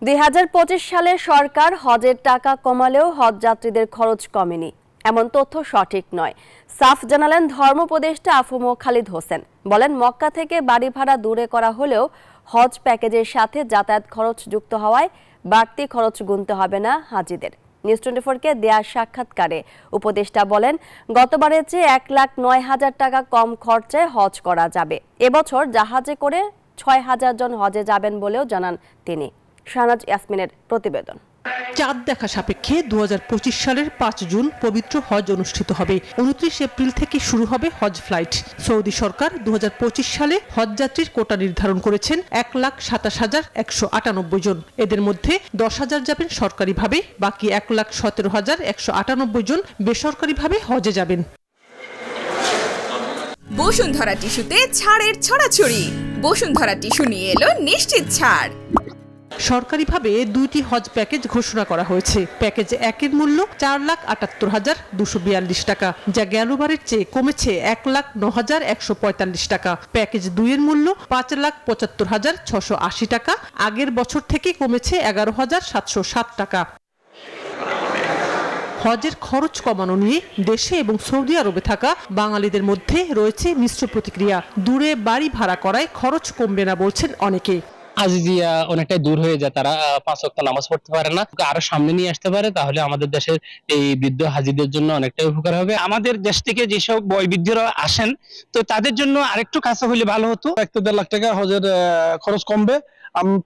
2025 সালে সরকার হজের টাকা কমালেও হজ যাত্রীদের খরচ কমেনি, এমন তথ্য সঠিক নয়। সাফ জানালেন ধর্ম উপদেষ্টা আফম খালিদ হোসেন। বলেন, মক্কা থেকে বাড়ি ভাড়া দূরে করা হলেও হজ প্যাকেজের সাথে যাতায়াত খরচ যুক্ত হওয়ায় বাড়তি খরচ গুনতে হবে না হাজিদের। নিউজ 24-কে দেয়া সাক্ষাৎকারে উপদেষ্টা বলেন, গতবারের চেয়ে 1,09,000 টাকা কম খরচে হজ করা যাবে। এবছর জাহাজে করে 6,000 জন হজে যাবেন বলেও জানান তিনি। শাহনাজ ইয়াসমিনের প্রতিবেদন। চাঁদ দেখা সাপেক্ষে 2025 সালের 5 জুন পবিত্র হজ অনুষ্ঠিত হবে। 29 এপ্রিল থেকে শুরু হবে হজ ফ্লাইট। সৌদি সরকার 2025 সালে হজ যাত্রীর কোটা নির্ধারণ করেছেন 1,27,198 জন। এদের মধ্যে 10,000 যাবেন সরকারিভাবে, বাকি 1,17,198 জন বেসরকারিভাবে হজে যাবেন। বসুন্ধরা টিস্যুতে ছাড়ের ছড়াছড়ি। বসুন্ধরা টিস্যু নিয়ে এলো নিশ্চিত ছাড়। সরকারিভাবে 2টি হজ প্যাকেজ ঘোষণা করা হয়েছে। প্যাকেজ 1-এর মূল্য 4,78,242 টাকা, যা গেলবারের চেয়ে কমেছে 1,09,145 টাকা। প্যাকেজ 2-এর মূল্য 5,75,680 টাকা, আগের বছর থেকে কমেছে 11,707 টাকা। হজের খরচ কমানো নিয়ে দেশে এবং সৌদি আরবে থাকা বাঙালিদের মধ্যে রয়েছে মিশ্র প্রতিক্রিয়া। দূরে বাড়ি ভাড়া করায় খরচ কমবে না বলছেন অনেকে। আজিজিয়া অনেকটাই দূর হয়ে যায়, তারা 5 ওয়াক্ত নামাজ পড়তে পারে না। আরো সামনে নিয়ে আসতে পারে, তাহলে আমাদের দেশের এই বৃদ্ধ হাজিদের জন্য অনেকটাই উপকার হবে। আমাদের দেশ থেকে যেসব বয়োবৃদ্ধরা আসেন, তো তাদের জন্য আরেকটু কাছে হলে ভালো হতো। 1-1.5 লাখ টাকা হজের খরচ কমবে।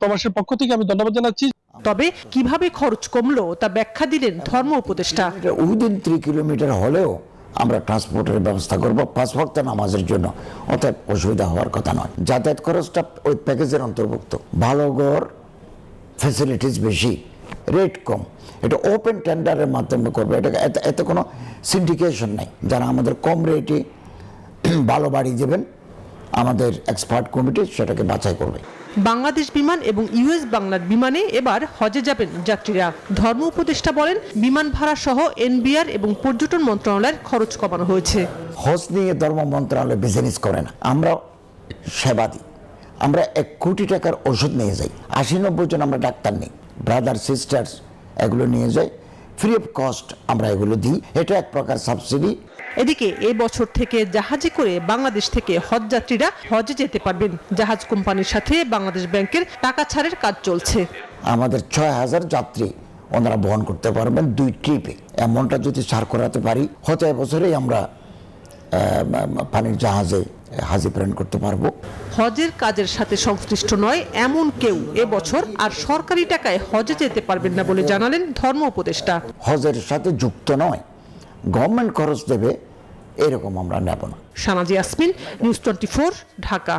প্রবাসীর পক্ষ থেকে আমি ধন্যবাদ জানাচ্ছি। তবে কিভাবে খরচ কমলো তা ব্যাখ্যা দিলেন ধর্ম উপদেষ্টা। উইদিন 3 কিলোমিটার হলেও আমরা ট্রান্সপোর্টের ব্যবস্থা করব 5 ওয়াক্ত নামাজের জন্য, অতএব অসুবিধা হওয়ার কথা নয়। যাতায়াত খরচটা ওই প্যাকেজের অন্তর্ভুক্ত। ভালো ঘর, ফ্যাসিলিটিস বেশি, রেট কম। এটা ওপেন টেন্ডারের মাধ্যমে করবে। এটা এতে কোনো সিন্ডিকেশন নাই। যারা আমাদের কম রেটে ভালো বাড়ি দেবেন, আমাদের এক্সপার্ট কমিটি সেটাকে বাছাই করবে। বাংলাদেশ বিমান এবং ইউএস বাংলার বিমানে এবার হজে যাবেন যাত্রীরা। ধর্ম উপদেষ্টা বলেন, বিমান ভাড়া সহ এনবিআর এবং পর্যটন মন্ত্রণালয়ের খরচ কমানো হয়েছে। হজ নিয়ে ধর্ম মন্ত্রণালয় বিজনেস করে না, আমরা সেবা দিই। আমরা 1 কোটি টাকার ওষুধ নিয়ে যাই, 80-90 জন আমরা ডাক্তার নেই, ব্রাদার সিস্টার্স এগুলো নিয়ে যাই, ফ্রি অফ কস্ট আমরা এগুলো দিই। এটা এক প্রকার সাবসিডি। এদিকে এই বছর থেকে জাহাজে করে বাংলাদেশ থেকে হজ যাত্রীরা হজে যেতে পারবেন। জাহাজ কোম্পানির সাথে বাংলাদেশ ব্যাংকের টাকা ছাড়ের কাজ চলছে। আমাদের 6,000 যাত্রী ওনারা বহন করতে পারবেন 2 ট্রিপে। এমনটা যদি ছাড় করাতে পারি, হয়তো এবছরেই আমরা পানির জাহাজে হাজি প্রেরণ করতে পারবো। হজের কাজের সাথে সংশ্লিষ্ট নয় এমন কেউ এবছর আর সরকারি টাকায় হজে যেতে পারবেন না বলে জানালেন ধর্ম উপদেষ্টা। হজের সাথে যুক্ত নয়, গভর্নমেন্ট খরচ দেবে, এরকম আমরা নেব না। শাহনাজ ইয়াসমিন, নিউজ 24, ঢাকা।